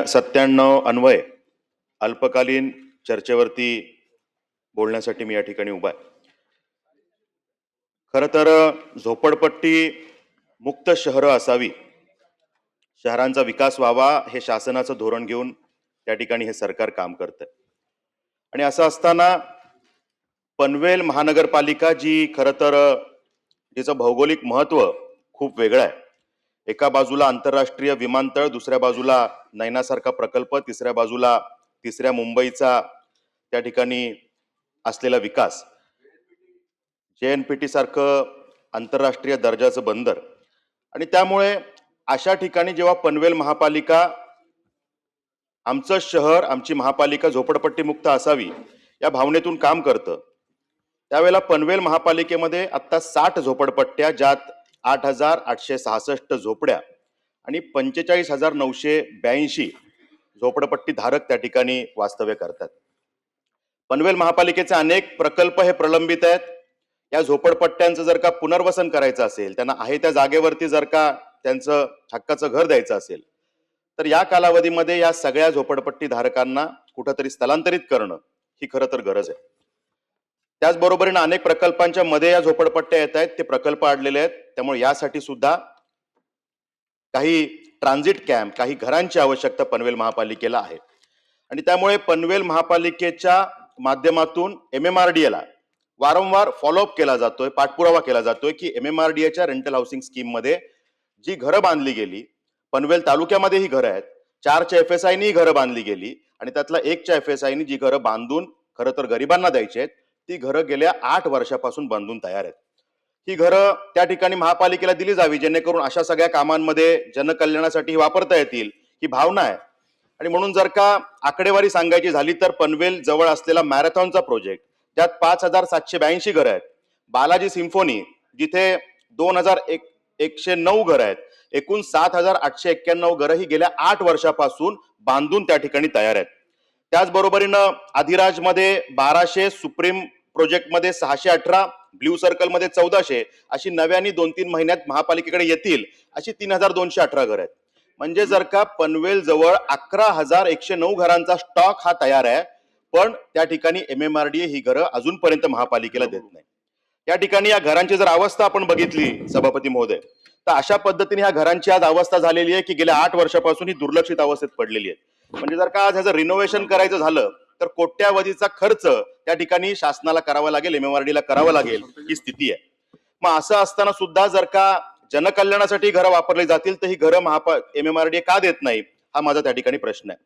97 अन्वय अल्पकालीन चर्चेवरती बोलण्यासाठी मी या ठिकाणी उभा आहे. खरं तर झोपडपट्टी मुक्त शहरं असावी, शहरांचा विकास व्हावा हे शासनाचं धोरण घेऊन त्या ठिकाणी हे सरकार काम करतं. आणि असं असताना पनवेल महानगरपालिका जी खरं तर तिचं भौगोलिक महत्व खूप वेगळं आहे. एका बाजूला आंतरराष्ट्रीय विमानतळ, दुसऱ्या बाजूला नैनासारखा प्रकल्प, तिसऱ्या मुंबईचा त्या ठिकाणी असलेला विकास, JNPT सारखं आंतरराष्ट्रीय दर्जाचं बंदर. आणि त्यामुळे अशा ठिकाणी जेव्हा पनवेल महापालिका, आमचं शहर, आमची महापालिका झोपडपट्टी मुक्त असावी या भावनेतून काम करतं, त्यावेळेला पनवेल महापालिकेमध्ये आता 60 झोपडपट्ट्या, ज्यात 8,866 झोपड्या आणि 45,982 झोपडपट्टी धारक त्या ठिकाणी वास्तव्य करतात. पनवेल महापालिकेचे अनेक प्रकल्प हे प्रलंबित आहेत. या झोपडपट्ट्यांचं जर का पुनर्वसन करायचं असेल, त्यांना आहे त्या जागेवरती जर का त्यांचं हक्काचं घर द्यायचं असेल, तर या कालावधीमध्ये या सगळ्या झोपडपट्टी धारकांना कुठंतरी स्थलांतरित करणं ही खरं तर गरज आहे. त्याचबरोबरीने अनेक प्रकल्पांच्या मध्ये या झोपडपट्ट्या येत आहेत, ते प्रकल्प अडलेले आहेत. त्यामुळे यासाठी सुद्धा काही ट्रान्झिट कॅम्प, काही घरांची आवश्यकता पनवेल महापालिकेला आहे. आणि त्यामुळे पनवेल महापालिकेच्या माध्यमातून MMRDA वारंवार फॉलोअप केला जातोय, पाठपुरावा केला जातोय की MMRDAच्या रेंटल हाऊसिंग स्कीम मध्ये जी घरं बांधली गेली, पनवेल तालुक्यामध्ये ही घरं आहेत, 4च्या FSI घरं बांधली गेली आणि त्यातला 1च्या FSI जी घरं बांधून खरं तर गरिबांना द्यायची आहेत, ती घरं गेल्या 8 वर्षापासून बांधून तयार आहेत. ही घरं त्या ठिकाणी महापालिकेला दिली जावी, जेणेकरून अशा सगळ्या कामांमध्ये जनकल्याणासाठी वापरता येतील, ही भावना आहे. आणि म्हणून जर का आकडेवारी सांगायची झाली तर पनवेल जवळ असलेला मॅरेथॉनचा प्रोजेक्ट, ज्यात 5,782 घरं आहेत, बालाजी सिम्फोनी जिथे 2,109 घरं आहेत, एकूण 7,891 घरं ही गेल्या 8 वर्षापासून बांधून त्या ठिकाणी तयार आहेत. त्याचबरोबरीनं अधिराजमध्ये 1200, सुप्रीम प्रोजेक्टमध्ये 618, ब्ल्यू सर्कलमध्ये 1400 अशी नव्याने 2-3 महिन्यात महापालिकेकडे येतील अशी 3,218 घरं आहेत. म्हणजे जर का पनवेल जवळ 11,109 घरांचा स्टॉक हा तयार आहे, पण त्या ठिकाणी MMRDA ही घरं अजूनपर्यंत महापालिकेला देत नाही. या ठिकाणी या घरांची जर अवस्था आपण बघितली सभापती महोदय, तर अशा पद्धतीने ह्या घरांची आज अवस्था झालेली आहे की गेल्या 8 वर्षापासून ही दुर्लक्षित अवस्थेत पडलेली आहे. म्हणजे जर का आज ह्याचं रिनोव्हेशन करायचं झालं तर कोट्यावधीचा खर्च त्या ठिकाणी शासनाला करावा लागेल, MMRDAला करावा लागेल, ही स्थिती आहे. मग असं असताना सुद्धा जर का जनकल्याणासाठी घरं वापरली जातील तर ही घरं MMRDA का देत नाही, हा माझा त्या ठिकाणी प्रश्न आहे.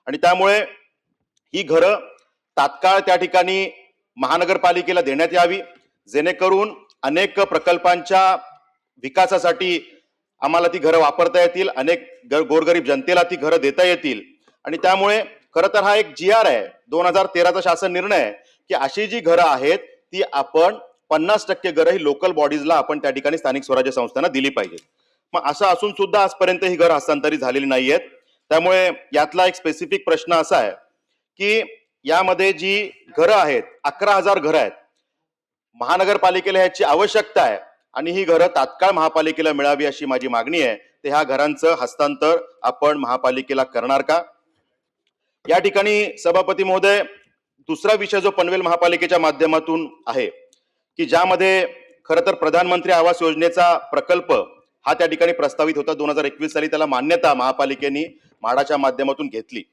आणि त्यामुळे ही घरं तात्काळ त्या ठिकाणी महानगरपालिकेला देण्यात यावी, जेणेकरून अनेक प्रकल्पांच्या विकासासाठी आम्हाला ती घरं वापरता येतील, अनेक गोरगरीब जनतेला ती घरं देता येतील. आणि त्यामुळे खरं तर हा एक GR आहे, 2013चा शासन निर्णय आहे की अशी जी घरं आहेत ती आपण 50% घरं ही लोकल बॉडीजला आपण त्या ठिकाणी स्थानिक स्वराज्य संस्थांना दिली पाहिजे. मग असं असून सुद्धा आजपर्यंत ही घरं हस्तांतरित झालेली नाहीयेत. त्यामुळे यातला एक स्पेसिफिक प्रश्न असा आहे की यामध्ये जी घरं आहेत, 11,000 घरं आहेत, महानगरपालिकेला ह्याची आवश्यकता आहे आणि ही घरं तात्काळ महापालिकेला मिळावी अशी माझी मागणी आहे. ते ह्या घरांचं हस्तांतर आपण महापालिकेला करणार का? या ठिकाणी सभापती महोदय, दुसरा विषय जो पनवेल महापालिकेच्या माध्यमातून आहे की ज्यामध्ये खरं तर प्रधानमंत्री आवास योजनेचा प्रकल्प हा त्या ठिकाणी प्रस्तावित होता. 2021 साली त्याला मान्यता महापालिकेने म्हाडाच्या माध्यमातून घेतली,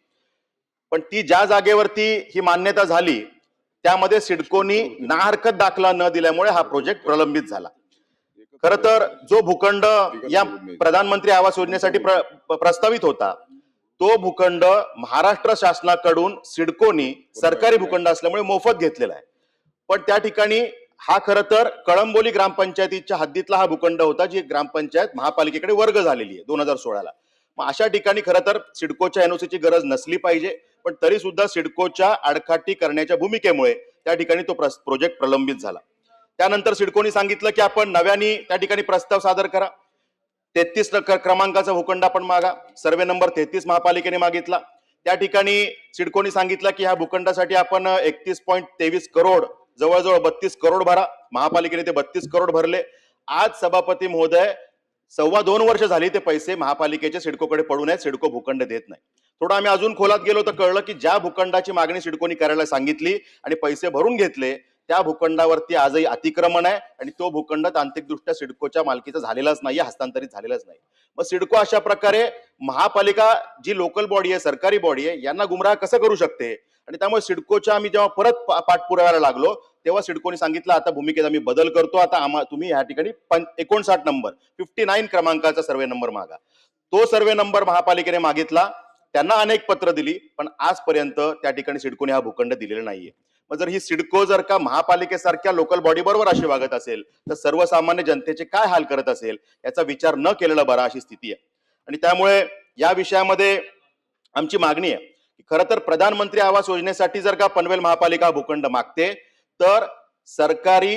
पण ती ज्या जागेवरती ही मान्यता झाली त्यामध्ये सिडकोनी नाहरकत दाखला न दिल्यामुळे हा प्रोजेक्ट प्रलंबित झाला. खरं तर जो भूखंड या प्रधानमंत्री आवास योजनेसाठी प्रस्तावित होता, तो भूखंड महाराष्ट्र शासनाकडून सिडकोनी सरकारी भूखंड असल्यामुळे मोफत घेतलेला आहे. पण त्या ठिकाणी हा खरं तर कळंबोली ग्रामपंचायतीच्या हद्दीतला हा भूखंड होता, जी ग्रामपंचायत महापालिकेकडे वर्ग झालेली आहे 2016ला. मग अशा ठिकाणी खरं तर सिडकोच्या NOCची गरज नसली पाहिजे, पण तरी सुद्धा सिडकोच्या आडकाठी करण्याच्या भूमिकेमुळे त्या ठिकाणी तो प्रोजेक्ट प्रलंबित झाला. त्यानंतर सिडकोनी सांगितलं की आपण नव्याने त्या ठिकाणी प्रस्ताव सादर करा, 33 क्रमांकाचा भूखंड आपण मागा. सर्वे नंबर 33 महापालिकेने मागितला. त्या ठिकाणी सिडकोनी सांगितलं की ह्या भूखंडासाठी आपण 31.23 करोड, जवळजवळ 32 करोड भरा. महापालिकेने ते 32 करोड भरले. आज सभापती महोदय 2.25 वर्ष झाली ते पैसे महापालिकेचे सिडकोकडे पडून आहेत, सिडको भूखंड देत नाही. थोडं आम्ही अजून खोलात गेलो तर कळलं की ज्या भूखंडाची मागणी सिडकोनी करायला सांगितली आणि पैसे भरून घेतले त्या भूखंडावरती आजही अतिक्रमण आहे आणि तो भूखंड तांत्रिकदृष्ट्या सिडकोच्या मालकीचा झालेलाच नाही, हस्तांतरित झालेलाच नाही. मग सिडको अशा प्रकारे महापालिका जी लोकल बॉडी आहे, सरकारी बॉडी आहे, यांना गुमराह कसं करू शकते? आणि त्यामुळे सिडकोच्या आम्ही जेव्हा परत पाठपुराव्याला लागलो तेव्हा सिडकोने सांगितलं आता भूमिकेत आम्ही बदल करतो, आता तुम्ही या ठिकाणी 59 नंबर 59 क्रमांकाचा सर्वे नंबर मागा. तो सर्वे नंबर महापालिकेने मागितला, त्यांना अनेक पत्र दिली, पण आजपर्यंत त्या ठिकाणी सिडकोने हा भूखंड दिलेला नाहीये. मग जर ही सिडको जर का महापालिकेसारख्या लोकल बॉडी बरोबर अशी वागत असेल तर सर्वसामान्य जनतेचे काय हाल करत असेल याचा विचार न केलेला बरा अशी स्थिती आहे. आणि त्यामुळे या विषयामध्ये आमची मागणी आहे की खरं तर प्रधानमंत्री आवास योजनेसाठी जर का पनवेल महापालिका भूखंड मागते तर सरकारी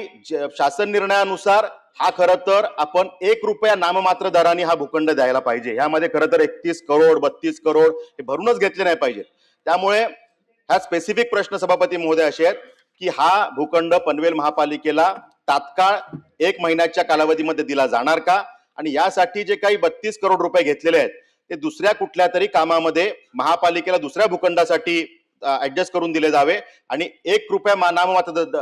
शासन निर्णयानुसार हा खरं तर आपण ₹1 नाममात्र दराने हा भूखंड द्यायला पाहिजे. ह्यामध्ये खरं तर 31 करोड 32 करोड हे भरूनच घेतले नाही पाहिजे. त्यामुळे हा स्पेसिफिक प्रश्न सभापती महोदय असे आहेत की हा भूखंड पनवेल महापालिकेला तात्काळ 1 महिन्याच्या कालावधीमध्ये दिला जाणार का? आणि यासाठी जे काही 32 करोड रुपये घेतलेले आहेत ते दुसऱ्या कुठल्या तरी कामामध्ये महापालिकेला दुसऱ्या भूखंडासाठी ऍडजस्ट करून दिले जावे आणि ₹1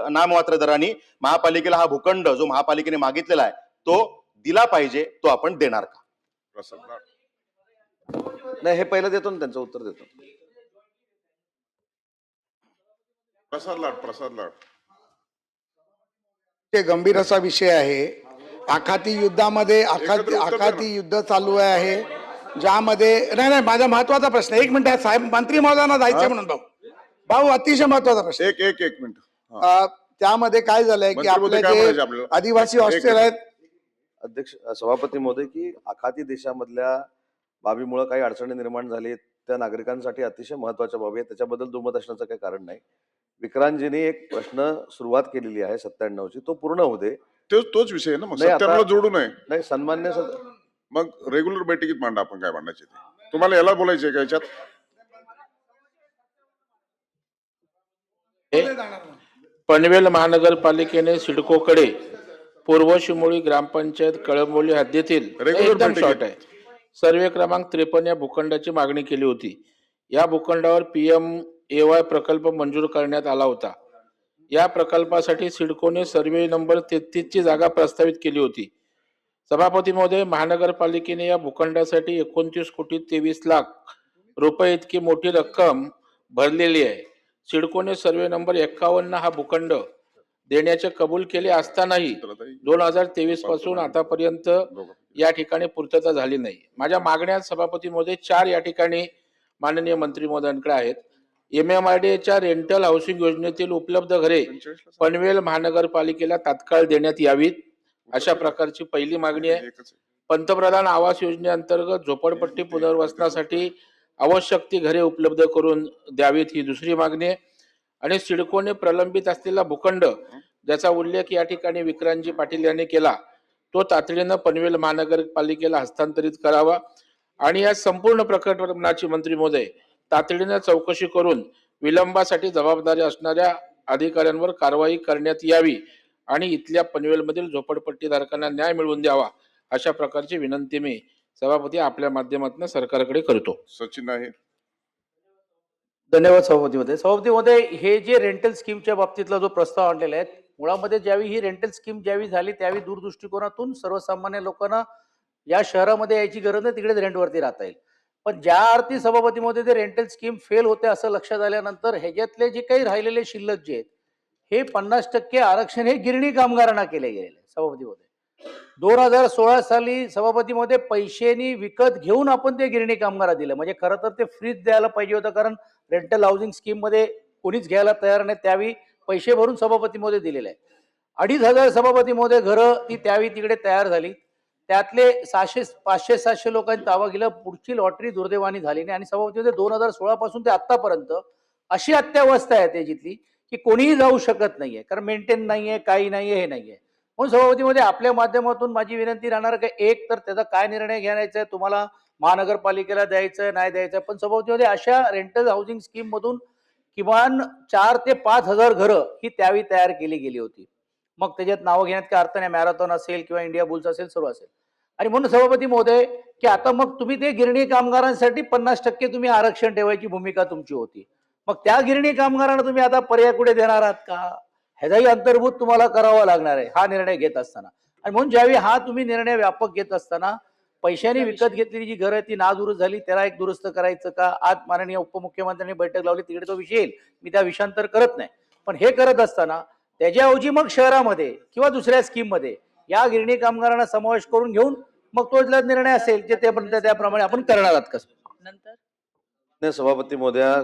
नाममात्र दराने महापालिकेला हा भूखंड जो महापालिकेने मागितलेला आहे तो दिला पाहिजे. तो आपण देणार का? नाही, हे पहिलं देतो ना, त्यांचं उत्तर देतो. प्रसाद लाड ते गंभीर असा विषय आहे. आखाती युद्धामध्ये आखाती युद्ध चालू आहे ज्यामध्ये नाही माझा महत्वाचा प्रश्न 1 मिनिट आहे साहेब, मंत्री महोदयांना जायचं म्हणून भाऊ अतिशय महत्वाचा प्रश्न. एक मिनिट. त्यामध्ये काय झालंय की आपले जे आदिवासी हॉस्टेल आहेत. अध्यक्ष सभापती महोदय, की आखाती देशामधल्या बाबीमुळे काही अडचणी निर्माण झाली त्या नागरिकांसाठी अतिशय महत्वाच्या बाबी आहेत, त्याच्याबद्दल दुमत असण्याचं काही कारण नाही. विक्रांतजींनी एक प्रश्न सुरुवात केलेली आहे 97ची, तो पूर्ण होऊ दे. तोच विषय आहे ना, मग 97ला जोडू नये. नाही सन्मान्य मग रेग्युलर बैठकीत मांडा आपण काय मांडायचे ते. तुम्हाला याला बोलायचंय का याच्यात? पनवेल महानगरपालिकेने सिडकोकडे पूर्व शिमोळी ग्रामपंचायत कळंबोली हद्दीतील एकदम शॉर्ट आहे सर्वे क्रमांक 53 या भूखंडाची मागणी केली होती. या भूखंडावर PMAY प्रकल्प मंजूर करण्यात आला होता. या प्रकल्पासाठी सिडकोने सर्वे नंबर 33 ची जागा प्रस्तावित केली होती. सभापती महोदय, महानगरपालिकेने या भूखंडासाठी 29 कोटी 23 लाख रुपये इतकी मोठी रक्कम भरलेली आहे. सिडकोने सर्वे नंबर 51 हा भूखंड देण्याचे कबूल केले असतानाही 2023 पासून आतापर्यंत या ठिकाणी पूर्तता झाली नाही. माझ्या मागण्या सभापती महोदय 4 या ठिकाणी माननीय मंत्री महोदयांकडे आहेत. MMRDAच्या रेंटल हाऊसिंग योजनेतील उपलब्ध घरे पनवेल महानगरपालिकेला तात्काळ देण्यात यावीत अशा प्रकारची पहिली मागणी आहे. पंतप्रधान आवास योजनेअंतर्गत झोपडपट्टी पुनर्वसनासाठी आवश्यक ती घरे उपलब्ध करून द्यावीत ही दुसरी मागणी आहे. आणि सिडकोने प्रलंबित असलेला भूखंड ज्याचा उल्लेख या ठिकाणी विक्रांतजी पाटील यांनी केला तो तातडीनं पनवेल महानगरपालिकेला हस्तांतरित करावा आणि या संपूर्ण प्रकरणाची मंत्री महोदय तातडीनं चौकशी करून विलंबासाठी जबाबदारी असणाऱ्या अधिकाऱ्यांवर कारवाई करण्यात यावी आणि इथल्या पनवेलमधील झोपडपट्टीधारकांना न्याय मिळवून द्यावा अशा प्रकारची विनंती मी सभापती आपल्या माध्यमातून सरकारकडे करतो. सचिन आहे. धन्यवाद सभापती महोदय. सभापती महोदय, हे जे रेंटल स्कीमच्या बाबतीतला जो प्रस्ताव आणलेला आहे मुळामध्ये ज्यावेळी ही रेंटल स्कीम झाली त्यावेळी दूरदृष्टिकोनातून सर्वसामान्य लोकांना या शहरामध्ये यायची गरज नाही, तिकडेच रेंटवरती राहता येईल. पण ज्या अर्थी सभापती महोदय ते रेंटल स्कीम फेल होते असं लक्षात आल्यानंतर ह्याच्यातले जे काही राहिलेले शिल्लक जे आहेत हे 50% आरक्षण हे गिरणी कामगारांना केले गेलेले आहे. सभापती महोदय 2016 साली सभापती मध्ये पैशांनी विकत घेऊन आपण ते गिरणी कामगार दिलं, म्हणजे खरं तर ते फ्रीज द्यायला पाहिजे होतं, कारण रेंटल हाऊसिंग स्कीम मध्ये कोणीच घ्यायला तयार नाही. त्यावेळी पैसे भरून सभापती मध्ये दिलेले आहे. 2,500 सभापती मध्ये घरं ती त्यावेळी तिकडे तयार झाली. त्यातले 500-700 लोकांनी ताबा केला. पुढची लॉटरी दुर्दैवानी झाली नाही आणि सभापती मध्ये 2016 पासून ते आतापर्यंत अशी अत्यावस्था आहे त्याची की कोणीही जाऊ शकत नाहीये, कारण मेंटेन नाहीये, काही नाहीये, हे नाहीये. म्हणून सभापतीमध्ये आपल्या माध्यमातून माझी विनंती राहणार की एक तर त्याचा काय निर्णय घ्यायचा आहे, तुम्हाला महानगरपालिकेला द्यायचं नाही द्यायचं, पण सभापतीमध्ये अशा रेंटल हाऊसिंग स्कीम मधून किमान 4,000 ते 5,000 घरं ही त्यावेळी तयार केली गेली होती. मग त्याच्यात नावं घेण्यात काय अर्थ नाही, मॅरेथॉन असेल किंवा इंडिया बुल्स असेल, सर्व असेल. आणि म्हणून सभापती महोदय की आता मग तुम्ही ते गिरणी कामगारांसाठी 50% तुम्ही आरक्षण ठेवायची भूमिका तुमची होती. मग त्या गिरणी कामगारांना तुम्ही आता पर्याय कुठे देणार आहात का? ह्याचाही अंतर्भूत तुम्हाला करावा लागणार आहे हा निर्णय घेत असताना. आणि म्हणून ज्यावेळी हा तुम्ही निर्णय व्यापक घेत असताना पैशाने विकत घेतलेली जी घरं ती नादुरुस्त झाली त्याला एक दुरुस्त करायचं का? आज माननीय उपमुख्यमंत्र्यांनी बैठक लावली तिकडे तो विषय येईल, मी त्या विषयांतर करत नाही. पण हे करत असताना त्याच्याऐवजी मग शहरामध्ये किंवा दुसऱ्या स्कीममध्ये या गिरणी कामगारांना समावेश करून घेऊन मग तो निर्णय असेल जे त्याप्रमाणे आपण करणार आहात कसं नाही, सभापती महोदया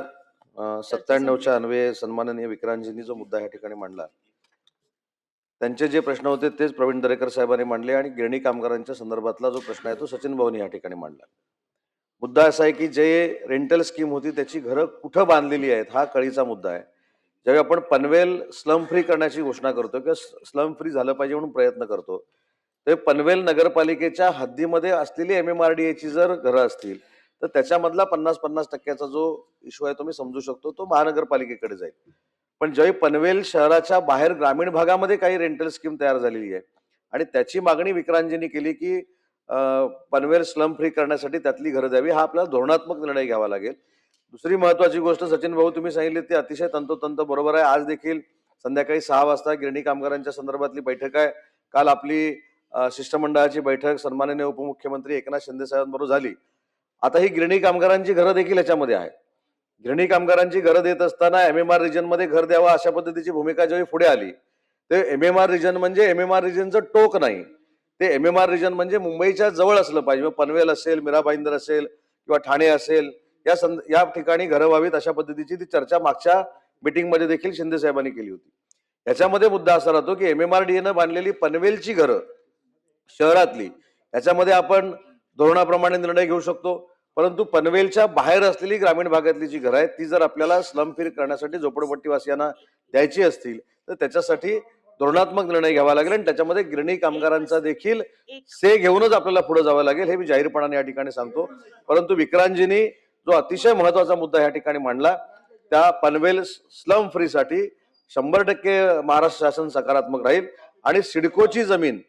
97च्या अन्वये सन्माननीय विक्रांतजींनी जो मुद्दा या ठिकाणी मांडला, त्यांचे जे प्रश्न होते तेच प्रवीण दरेकर साहेबांनी मांडले आणि गिरणी कामगारांच्या संदर्भातला जो प्रश्न आहे तो सचिन भाऊनी या ठिकाणी मांडला. मुद्दा असा आहे की जे रेंटल स्कीम होती त्याची घरं कुठं बांधलेली आहेत हा कळीचा मुद्दा आहे. ज्यावेळी आपण पनवेल स्लम फ्री करण्याची घोषणा करतो किंवा स्लम फ्री झालं पाहिजे म्हणून प्रयत्न करतो, ते पनवेल नगरपालिकेच्या हद्दीमध्ये असलेली MMRDA जर घरं असतील तर त्याच्यामधला 50% जो इश्यू आहे तो मी समजू शकतो, तो महानगरपालिकेकडे जाईल. पण ज्यावेळी पनवेल शहराच्या बाहेर ग्रामीण भागामध्ये काही रेंटल स्कीम तयार झालेली आहे आणि त्याची मागणी विक्रांतजींनी केली की पनवेल स्लम फ्री करण्यासाठी त्यातली घरं द्यावी, हा आपल्याला धोरणात्मक निर्णय घ्यावा लागेल. दुसरी महत्वाची गोष्ट सचिन भाऊ तुम्ही सांगितली ती अतिशय तंतोतंत बरोबर आहे. आज देखील संध्याकाळी 6 वाजता गिरणी कामगारांच्या संदर्भातली बैठक आहे. काल आपली शिष्टमंडळाची बैठक सन्माननीय उपमुख्यमंत्री एकनाथ शिंदे साहेबांबरोबर झाली. आता ही गिरणी कामगारांची घरं देखील याच्यामध्ये आहे. गिरणी कामगारांची घरं देत असताना MMR रिजन मध्ये घर द्यावा अशा पद्धतीची भूमिका ज्यावेळी पुढे आली, ते MMR रिजन म्हणजे MMR रिजनचं टोक नाही, ते MMR रिजन म्हणजे मुंबईच्या जवळ असलं पाहिजे. पनवेल असेल, मीरा भाईंदर असेल किंवा ठाणे असेल, या ठिकाणी घरं व्हावीत अशा पद्धतीची ती चर्चा मागच्या मीटिंगमध्ये देखील शिंदे साहेबांनी केली होती. याच्यामध्ये मुद्दा असा राहतो की MMRDA बांधलेली पनवेलची घरं शहरातली याच्यामध्ये आपण धोरणाप्रमाणे निर्णय घेऊ शकतो, परंतु पनवेलच्या बाहेर असलेली ग्रामीण भागातली जी घरं आहेत ती जर आपल्याला स्लम फ्री करण्यासाठी झोपडपट्टीवासियांना द्यायची असतील तर त्याच्यासाठी धोरणात्मक निर्णय घ्यावा लागेल आणि त्याच्यामध्ये गिरणी कामगारांचा देखील से घेऊनच आपल्याला पुढे जावं लागेल, हे मी जाहीरपणाने या ठिकाणी सांगतो. परंतु विक्रांतजींनी जो अतिशय महत्वाचा मुद्दा या ठिकाणी मांडला, त्या पनवेल स्लम फ्री साठी 100% महाराष्ट्र शासन सकारात्मक राहील आणि सिडकोची जमीन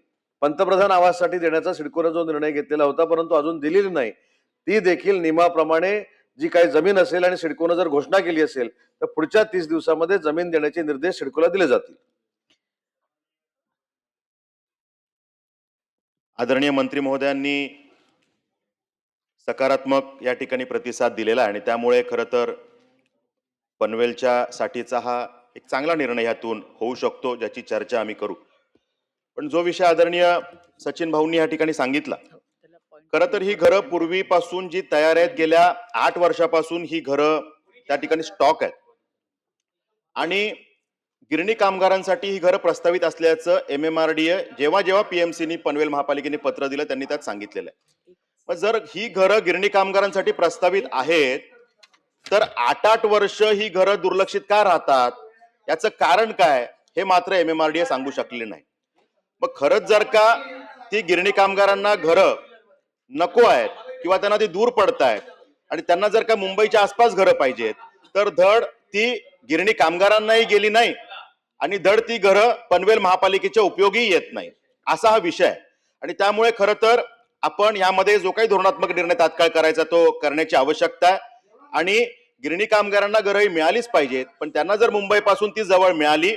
पंतप्रधान आवाससाठी देण्याचा सिडकोने जो निर्णय घेतलेला होता परंतु अजून दिलेली नाही, ती देखील नियमाप्रमाणे जी काही जमीन असेल आणि सिडकोने जर घोषणा केली असेल तर पुढच्या 30 दिवसामध्ये जमीन देण्याचे निर्देश सिडकोला दिले जातील. आदरणीय मंत्री महोदयांनी सकारात्मक या ठिकाणी प्रतिसाद दिलेला आहे आणि त्यामुळे खरं तर पनवेलच्या साठीचा हा एक चांगला निर्णय यातून होऊ शकतो, ज्याची चर्चा आम्ही करू. पण जो विषय आदरणीय सचिन भाऊंनी या ठिकाणी सांगितला, खरं तर ही घरं पूर्वीपासून जी तयार आहेत, गेल्या 8 वर्षापासून ही घरं त्या ठिकाणी स्टॉक आहेत आणि गिरणी कामगारांसाठी ही घरं प्रस्तावित असल्याचं MMRDA जेव्हा PMCनी पनवेल महापालिकेने पत्र दिलं त्यांनी त्यात सांगितलेलं आहे. मग जर ही घरं गिरणी कामगारांसाठी प्रस्तावित आहेत तर 8 वर्ष ही घरं दुर्लक्षित का राहतात, याचं कारण काय हे मात्र MMRDA सांगू शकले नाही. मग खरंच जर का ती गिरणी कामगारांना घरं नको आहेत किंवा त्यांना ती दूर पडतायत आणि त्यांना जर का मुंबईच्या आसपास घरं पाहिजेत तर धड ती गिरणी कामगारांनाही गेली नाही आणि धड ती घरं पनवेल महापालिकेच्या उपयोगी येत नाही, असा हा विषय आहे. आणि त्यामुळे खरं तर आपण यामध्ये जो काही धोरणात्मक निर्णय तात्काळ करायचा तो करण्याची आवश्यकता आहे आणि गिरणी कामगारांना घरंही मिळालीच पाहिजेत, पण त्यांना जर मुंबईपासून ती जवळ मिळाली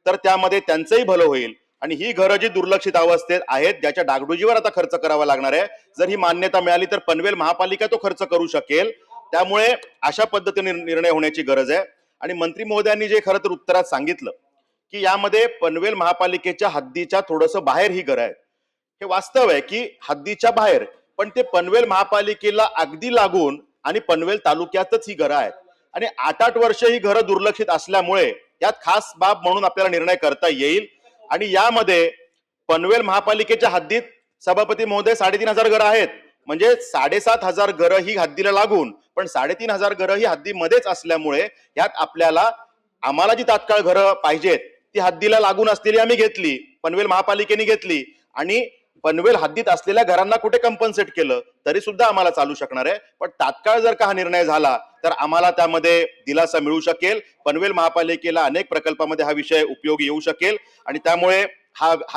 तर त्यामध्ये त्यांचंही भलं होईल. आणि ही घरं जी दुर्लक्षित अवस्थेत आहेत, ज्याच्या डागडुजीवर आता खर्च करावा लागणार आहे, जर ही मान्यता मिळाली तर पनवेल महापालिका तो खर्च करू शकेल. त्यामुळे अशा पद्धतीने निर्णय होण्याची गरज आहे. आणि मंत्री महोदयांनी जे खरं तर उत्तरात सांगितलं की यामध्ये पनवेल महापालिकेच्या हद्दीच्या थोडंसं बाहेर ही घरं आहेत, हे वास्तव आहे की हद्दीच्या बाहेर, पण ते पनवेल महापालिकेला अगदी लागून आणि पनवेल तालुक्यातच ही घरं आहेत आणि 8 वर्ष ही घरं दुर्लक्षित असल्यामुळे यात खास बाब म्हणून आपल्याला निर्णय करता येईल. आणि यामध्ये पनवेल महापालिकेच्या हद्दीत सभापती महोदय 3,500 घरं आहेत, म्हणजे 7,500 घरं ही हद्दीला लागून, पण 3,500 घरं ही हद्दीमध्येच असल्यामुळे यात आम्हाला जी तात्काळ घरं पाहिजेत ती हद्दीला लागून असलेली आम्ही घेतली, पनवेल महापालिकेने घेतली आणि पनवेल हद्दीत असलेल्या घरांना कुठे कंपन्सेट केलं तरी सुद्धा आम्हाला चालू शकणार आहे. पण तात्काळ जर का हा निर्णय झाला तर आम्हाला त्यामध्ये दिलासा मिळू शकेल. पनवेल महापालिकेला अनेक प्रकल्पामध्ये हा विषय उपयोगी येऊ शकेल आणि त्यामुळे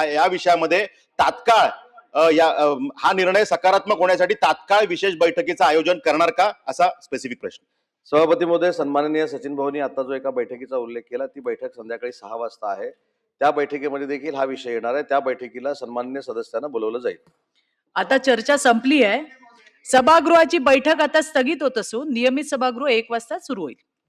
या विषयामध्ये तात्काळ हा निर्णय सकारात्मक होण्यासाठी तात्काळ विशेष बैठकीचं आयोजन करणार का, असा स्पेसिफिक प्रश्न. सभापती महोदय, सन्माननीय सचिन भाऊंनी आता जो एका बैठकीचा उल्लेख केला, ती बैठक संध्याकाळी 6 वाजता आहे. त्या बैठकीमध्ये देखील हा विषय येणार आहे. त्या बैठकीला सन्माननीय सदस्यांना बोलवलं जाईल. आता चर्चा संपली आहे. सभागृहाची बैठक आता स्थगित होत असून नियमित सभागृह 1 वाजता सुरू होईल.